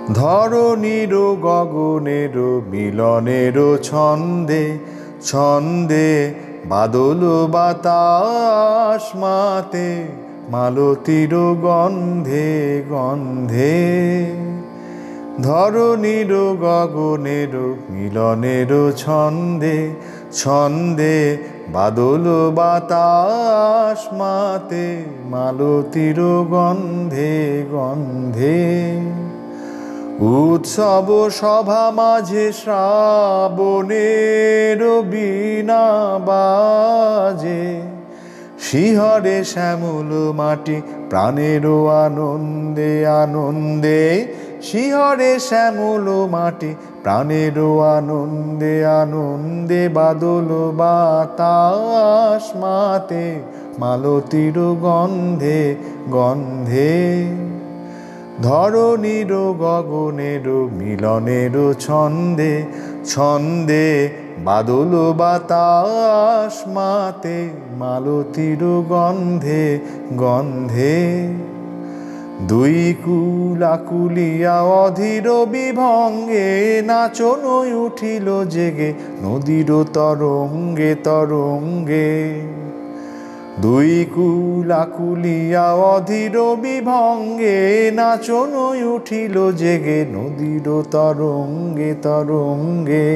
ধরণীর গগনের মিলনের ছন্দে ছন্দে বাদল বাতাস মাতে মালতীর গন্ধে গন্ধে। ধরণীর গগনের মিলনের ছন্দে ছন্দে বাদল বাতাস মাতে মালতীর গন্ধে গন্ধে। উৎসব সভা মাঝে শ্রাবণের বীণা বাজে, শিহরে শ্যামল মাটি প্রাণের আনন্দে আনন্দে। শিহরে শ্যামল মাটি প্রাণের আনন্দে আনন্দে। বাদল বাতাস মাতে মালতীর গন্ধে গন্ধে। ধরণীর গগনের মিলনের ছন্দে ছন্দে বাদল বাতাস মাতে মালতীর গন্ধে গন্ধে। দুই কুলাকুলিয়া অধীর বিভঙ্গে নাচন উঠিল জেগে নদীর তরঙ্গে তরঙ্গে। দুই কুলাকুলিয়া অধীর বিভঙ্গে নাচন উঠিল জেগে নদীর তরঙ্গে তরঙ্গে।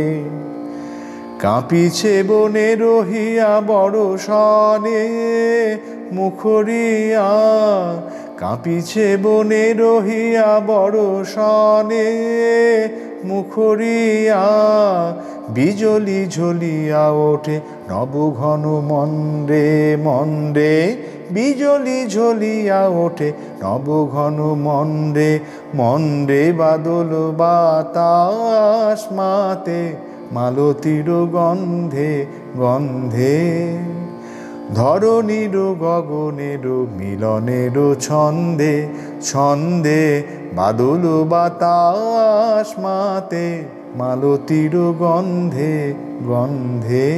কাঁপিছে বনে রহিয়া বড় সনে মুখরিয়া, কাঁপিছে বনে রহিয়া বড় সনে মুখরিয়া। বিজলি ঝলিয়া ওঠে নবঘন মন্ডে মন্ডে। বিজলি ঝলিয়া ওঠে নবঘন মন্ডে মন্ডে। বাদল বাতাস মাতে মালতীর গন্ধে গন্ধে। ধরণীর গগনের মিলনের ছন্দে ছন্দে বাদল বাতাস মাতে মালতীর গন্ধে গন্ধে।